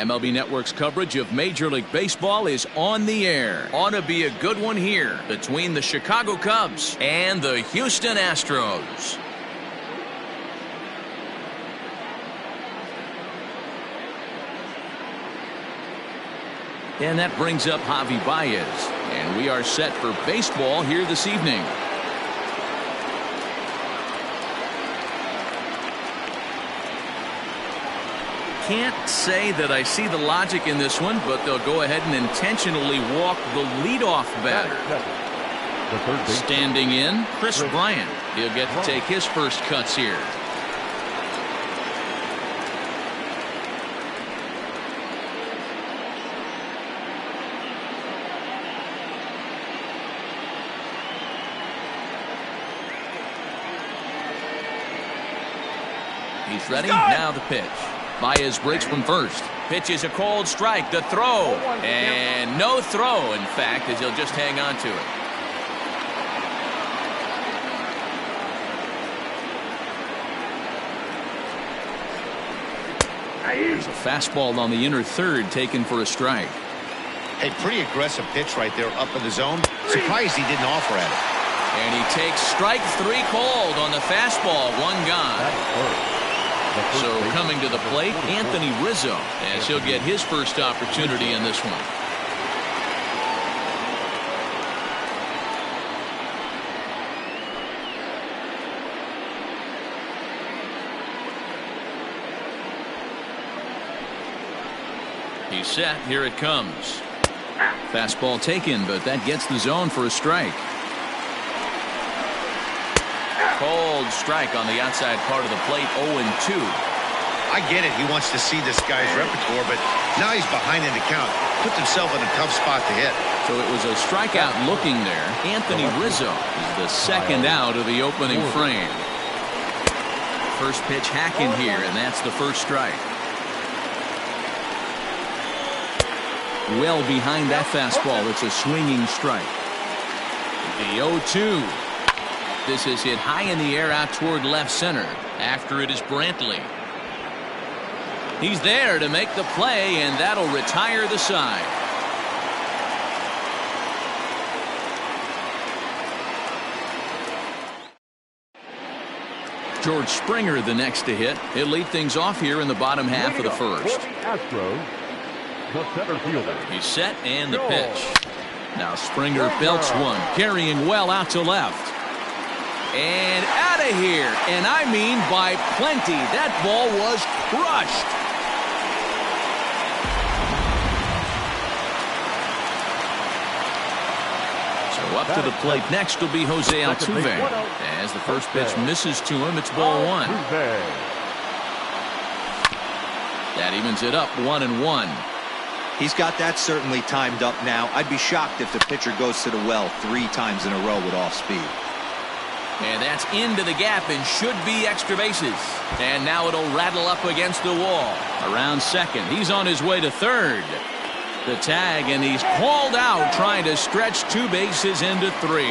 MLB Network's coverage of Major League Baseball is on the air. Ought to be a good one here between the Chicago Cubs and the Houston Astros. And that brings up Javi Baez. And we are set for baseball here this evening. Can't say that I see the logic in this one, but they'll go ahead and intentionally walk the leadoff batter. Standing in, Chris Bryant. He'll get to take his first cuts here. He's ready. Now the pitch. Baez breaks from first. Pitch is a cold strike. The throw. And no throw, in fact, as he'll just hang on to it. There's a fastball on the inner third taken for a strike. A pretty aggressive pitch right there up in the zone. Surprised he didn't offer at it. And he takes strike three cold on the fastball. One gone. So coming to the plate, Anthony Rizzo, as he'll get his first opportunity in this one. He's set. Here it comes. Fastball taken, but that gets the zone for a strike. Cold strike on the outside part of the plate. 0-2. I get it. He wants to see this guy's repertoire, but now he's behind in the count. Puts himself in a tough spot to hit. So it was a strikeout looking there. Anthony Rizzo is the second out of the opening frame. First pitch hacking here, and that's the first strike. Well behind that fastball. It's a swinging strike. The 0-2. This is hit high in the air out toward left center. After it is Brantley. He's there to make the play, and that'll retire the side. George Springer the next to hit. He'll lead things off here in the bottom half of the first. He's set and the pitch. Now Springer belts one, carrying well out to left. And out of here, and I mean by plenty. That ball was crushed. So up to the plate next will be Jose Altuve. As the first pitch misses to him, it's ball one. That evens it up 1-1. He's got that certainly timed up now. I'd be shocked if the pitcher goes to the well 3 times in a row with off speed. And that's into the gap and should be extra bases. And now it'll rattle up against the wall. Around second. He's on his way to third. The tag, and he's called out trying to stretch 2 bases into 3.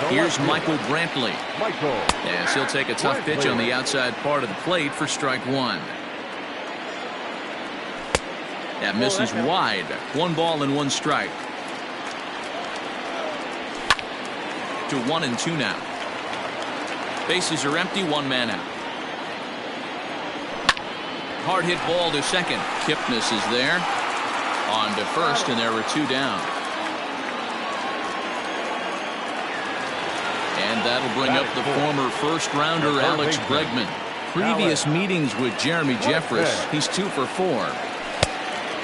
Here's Michael Brantley. As he'll take a tough pitch on the outside part of the plate for strike 1. That misses wide. 1 ball and 1 strike. To 1-2 now. Bases are empty, 1 man out. Hard hit ball to second. Kipnis is there. On to first, and there were 2 down. And that'll bring up the former first-rounder Alex Bregman. Previous meetings with Jeremy Jeffress, he's 2 for 4.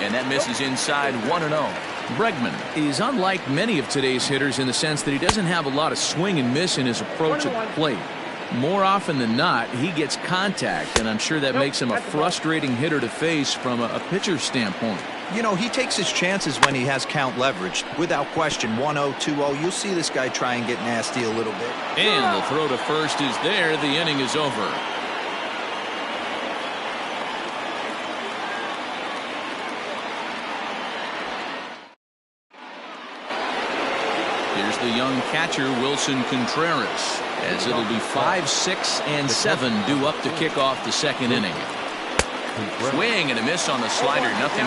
And that misses inside 1-0. Bregman is unlike many of today's hitters in the sense that he doesn't have a lot of swing and miss in his approach at the plate. More often than not, he gets contact, and I'm sure that makes him a frustrating hitter to face from a pitcher's standpoint. You know, he takes his chances when he has count leverage. Without question, 1-0, 2-0, you'll see this guy try and get nasty a little bit. And the throw to first is there. The inning is over. Here's the young catcher, Wilson Contreras, as it'll be 5, 6, and 7 due up to kick off the second inning. Swing and a miss on the slider, 0-1.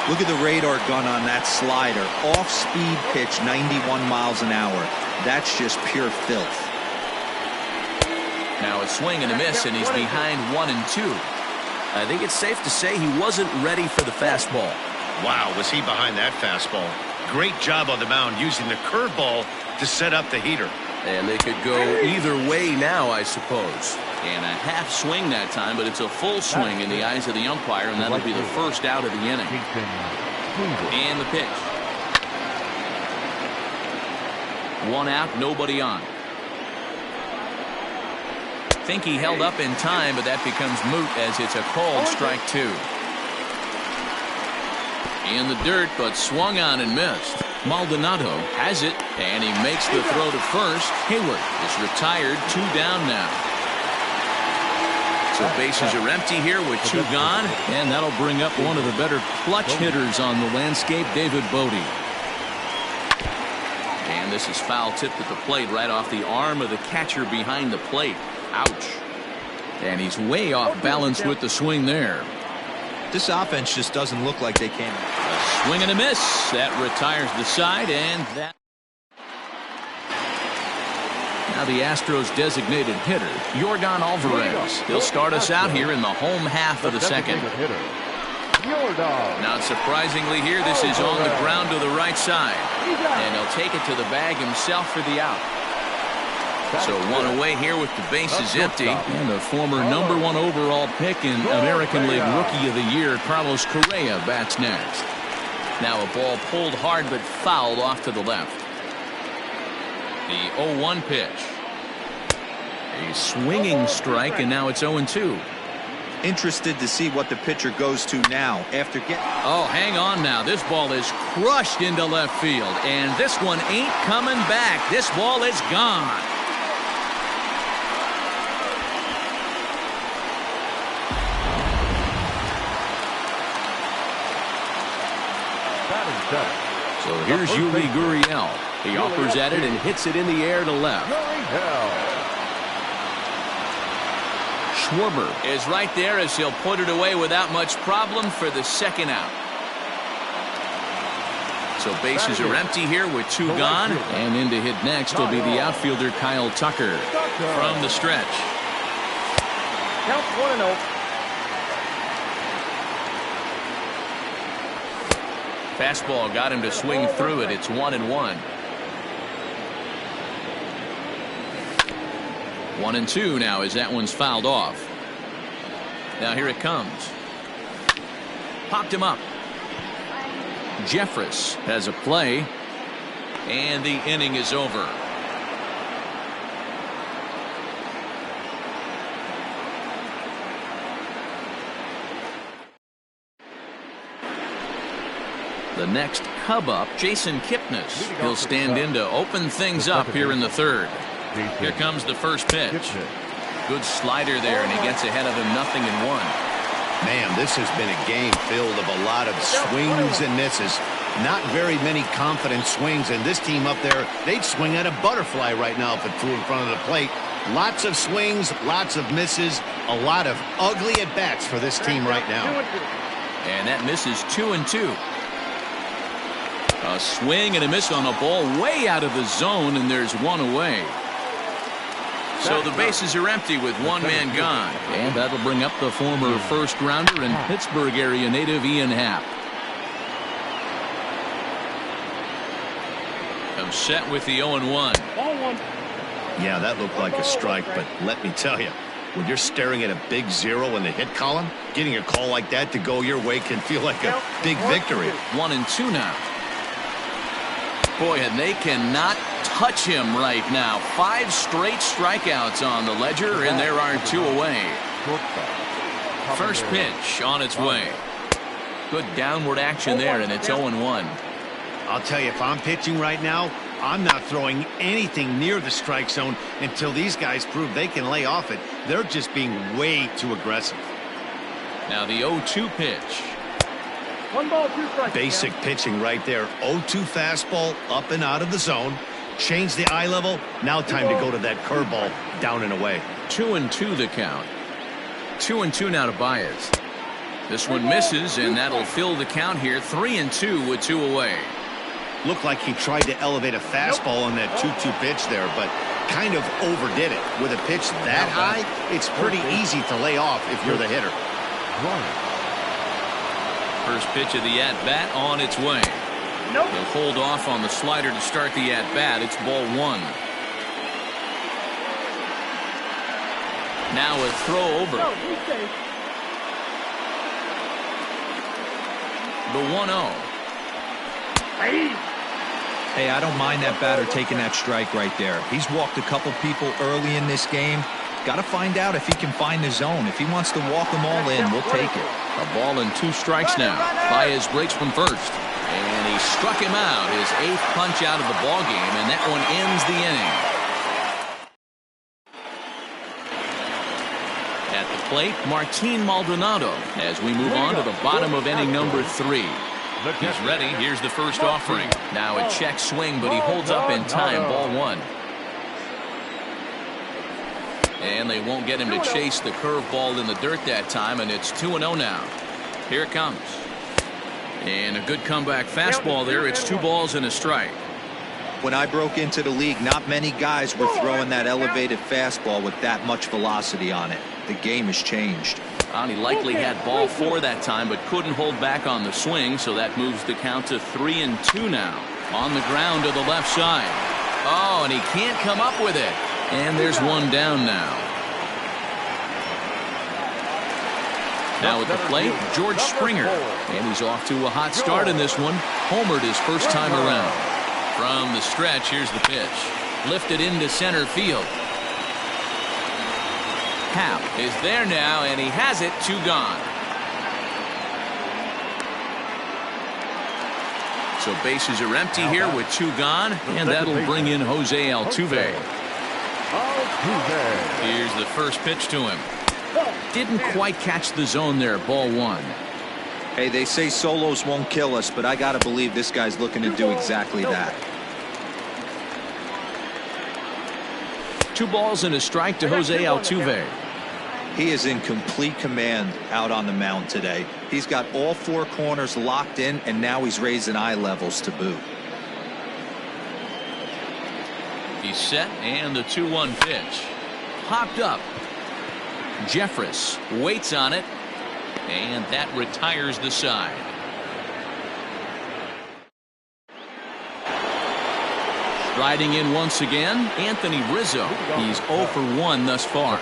Look at the radar gun on that slider. Off-speed pitch, 91 miles an hour. That's just pure filth. Now a swing and a miss, and he's behind 1-2. I think it's safe to say he wasn't ready for the fastball. Wow, was he behind that fastball. Great job on the mound using the curveball to set up the heater. And they could go either way now, I suppose. And a half swing that time, but it's a full swing in the eyes of the umpire, and that'll be the first out of the inning. And the pitch. 1 out, nobody on. Think he held up in time, but that becomes moot as it's a called strike 2. In the dirt, but swung on and missed. Maldonado has it, and he makes the throw to first. Hayward is retired, 2 down now. So bases are empty here with 2 gone, and that'll bring up one of the better clutch hitters on the landscape, David Bodie. And this is foul tipped at the plate right off the arm of the catcher behind the plate. Ouch. And he's way off balance with the swing there. This offense just doesn't look like they can. A swing and a miss. That retires the side, and that. Now the Astros designated hitter, Yordan Alvarez. He'll start us out here in the home half of the second. Not surprisingly here, this is on the ground to the right side. And he'll take it to the bag himself for the out. So 1 away here with the bases empty. And the former #1 overall pick in American League Rookie of the Year, Carlos Correa, bats next. Now a ball pulled hard but fouled off to the left. The 0-1 pitch. A swinging strike, and now it's 0-2. Interested to see what the pitcher goes to now after getting. Oh, hang on now. This ball is crushed into left field, and this one ain't coming back. This ball is gone. So here's Yuli Gurriel. He offers at it and hits it in the air to left. Schwarber is right there as he'll put it away without much problem for the second out. So bases are empty here with 2 gone. And in to hit next will be the outfielder Kyle Tucker from the stretch. Count 1-0. Fastball got him to swing through it. It's 1-1. 1-2 now as that one's fouled off. Now here it comes. Popped him up. Jeffress has a play. And the inning is over. The next Cub up, Jason Kipnis. He'll stand in to open things up here in the third. Here comes the first pitch. Good slider there, and he gets ahead of him 0-1. Man, this has been a game filled of a lot of swings and misses. Not very many confident swings, and this team up there, they'd swing at a butterfly right now if it flew in front of the plate. Lots of swings, lots of misses, a lot of ugly at-bats for this team right now. And that misses 2-2. A swing and a miss on a ball way out of the zone, and there's 1 away. So the bases are empty with 1 man gone. And that'll bring up the former first rounder and Pittsburgh area native Ian Happ. I'm set with the 0-1. Yeah, that looked like a strike, but let me tell you, when you're staring at a big 0 in the hit column, getting a call like that to go your way can feel like a big victory. 1-2 now. Boy, and they cannot touch him right now. 5 straight strikeouts on the ledger, and there are 2 away. First pitch on its way. Good downward action there, and it's 0-1. I'll tell you, if I'm pitching right now, I'm not throwing anything near the strike zone until these guys prove they can lay off it. They're just being way too aggressive. Now the 0-2 pitch. 1 ball, 2 strikes. Basic pitching right there. 0-2 fastball up and out of the zone. Change the eye level. Now time to go to that curveball down and away. 2-2 the count. 2-2 now to Baez. This one misses, and that'll fill the count here. 3-2 with 2 away. Looked like he tried to elevate a fastball on that 2-2 pitch there, but kind of overdid it. With a pitch that high, it's pretty easy to lay off if you're the hitter. First pitch of the at-bat on its way. He'll hold off on the slider to start the at-bat. It's ball 1. Now a throw over. The 1-0. Hey, I don't mind that batter taking that strike right there. He's walked a couple people early in this game. Got to find out if he can find the zone. If he wants to walk them all in, we'll take it. A ball and 2 strikes now. Baez breaks from first. And he struck him out. His 8th punch out of the ball game, and that one ends the inning. At the plate, Martin Maldonado as we move on to the bottom of inning number 3. He's ready. Here's the first offering. Now a check swing, but he holds up in time. Ball 1. And they won't get him to chase the curveball in the dirt that time, and it's 2-0 now. Here it comes. And a good comeback fastball there. It's 2 balls and a strike. When I broke into the league, not many guys were throwing that elevated fastball with that much velocity on it. The game has changed. Well, he likely had ball 4 that time, but couldn't hold back on the swing, so that moves the count to 3-2 now. On the ground to the left side. Oh, and he can't come up with it. And there's 1 down now. Now at the plate, George Springer. And he's off to a hot start in this one. Homered his first time around. From the stretch, here's the pitch. Lifted into center field. Happ is there now, and he has it. 2 gone. So bases are empty here with 2 gone, and that'll bring in Jose Altuve. Here's the first pitch to him. Didn't quite catch the zone there. Ball 1. Hey, they say solos won't kill us, but I gotta believe this guy's looking to do exactly that. 2 balls and a strike to Jose Altuve. He is in complete command out on the mound today. He's got all 4 corners locked in, and now he's raising eye levels to boot. He's set, and the 2-1 pitch. Popped up. Jeffress waits on it, and that retires the side. Striding in once again, Anthony Rizzo. He's 0 for 1 thus far.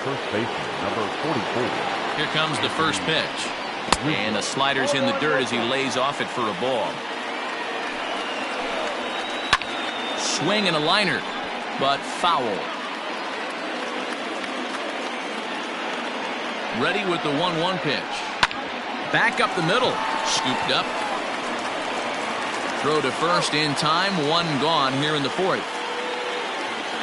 Here comes the first pitch. And the slider's in the dirt as he lays off it for a ball. Swing and a liner, but foul. Ready with the 1-1 pitch. Back up the middle. Scooped up. Throw to first in time. 1 gone here in the 4th.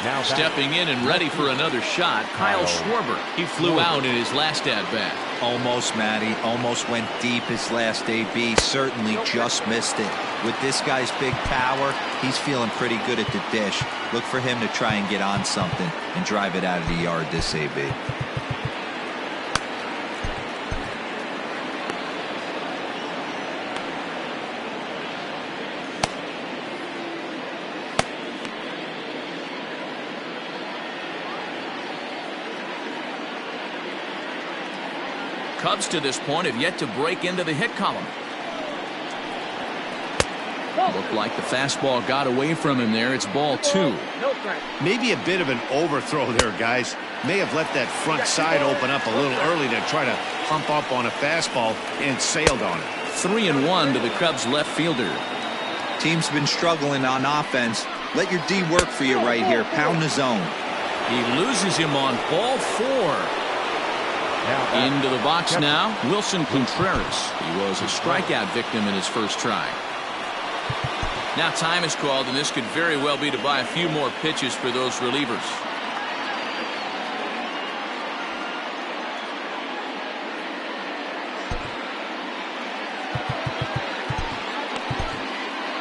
Now stepping in and ready for another shot, Kyle Schwarber. He flew out in his last at-bat. Almost, Matty. Almost went deep his last AB. Certainly just missed it. With this guy's big power, he's feeling pretty good at the dish. Look for him to try and get on something and drive it out of the yard this AB. Cubs to this point have yet to break into the hit column. Looked like the fastball got away from him there. It's ball 2. Maybe a bit of an overthrow there, guys. May have left that front side open up a little early to try to pump up on a fastball and sailed on it. 3-1 to the Cubs left fielder. Team's been struggling on offense. Let your D work for you right here. Pound the zone. He loses him on ball 4. Into the box now, Wilson Contreras. He was a strikeout victim in his first try. Now time is called, and this could very well be to buy a few more pitches for those relievers.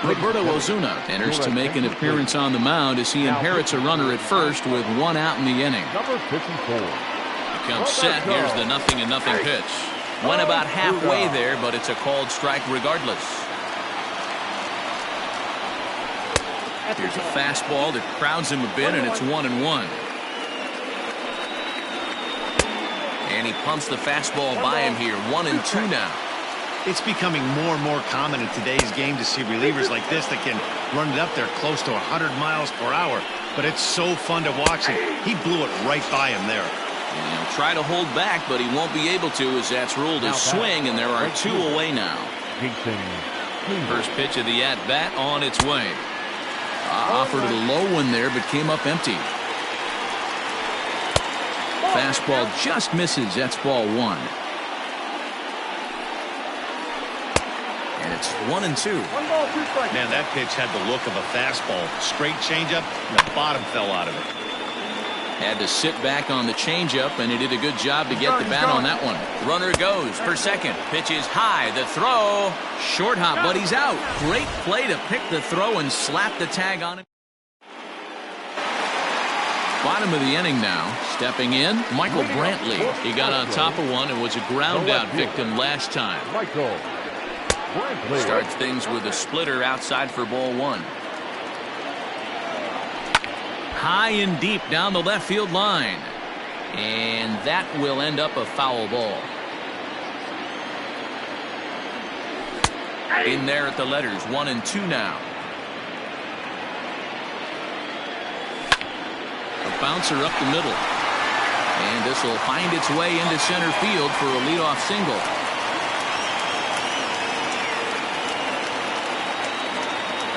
Roberto Ozuna enters to make an appearance on the mound as he inherits a runner at first with 1 out in the inning. Number 54. comes set. Here's the 0-0 pitch. Went about halfway there, but it's a called strike regardless. Here's a fastball that crowds him a bit, and it's 1-1. And he pumps the fastball by him here. 1-2 now. It's becoming more and more common in today's game to see relievers like this that can run it up there close to 100 miles per hour. But it's so fun to watch him. He blew it right by him there. And he'll try to hold back, but he won't be able to, as that's ruled a swing, and there are 2 away now. First pitch of the at-bat on its way. Offered a low one there, but came up empty. Fastball just misses. That's ball 1. And it's 1-2. Man, that pitch had the look of a fastball. Straight changeup, and the bottom fell out of it. Had to sit back on the changeup, and he did a good job to get the bat on that one. Runner goes for second. Pitch is high. The throw. Short hop, but he's out. Great play to pick the throw and slap the tag on him. Bottom of the inning now. Stepping in, Michael Brantley. He got on top of one and was a ground-out victim last time. Starts things with a splitter outside for ball 1. High and deep down the left field line. And that will end up a foul ball. In there at the letters. 1-2 now. A bouncer up the middle. And this will find its way into center field for a leadoff single.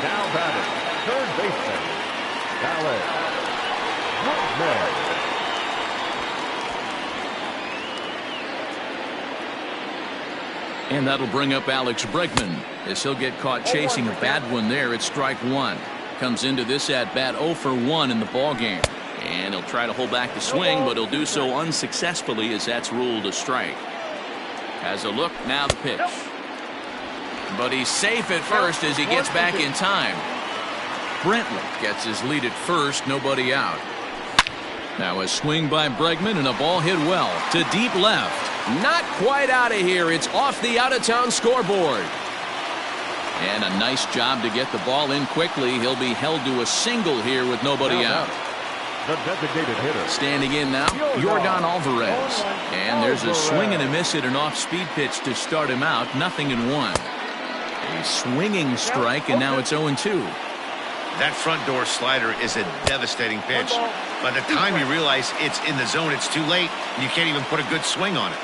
Now batting, third baseman, Alex Bregman. And that'll bring up Alex Bregman as he'll get caught chasing a bad one there at strike 1. Comes into this at-bat 0 for 1 in the ball game. And he'll try to hold back the swing, but he'll do so unsuccessfully as that's ruled a strike. Has a look, now the pitch. But he's safe at first as he gets back in time. Brantley gets his lead at first, nobody out. Now a swing by Bregman and a ball hit well to deep left. Not quite out of here. It's off the out-of-town scoreboard. And a nice job to get the ball in quickly. He'll be held to a single here with nobody out. The designated hitter. Standing in now, Yordan Alvarez. And there's a swing and a miss at an off-speed pitch to start him out. 0-1. A swinging strike, and now it's 0-2. That front door slider is a devastating pitch. By the time you realize it's in the zone, it's too late, and you can't even put a good swing on it.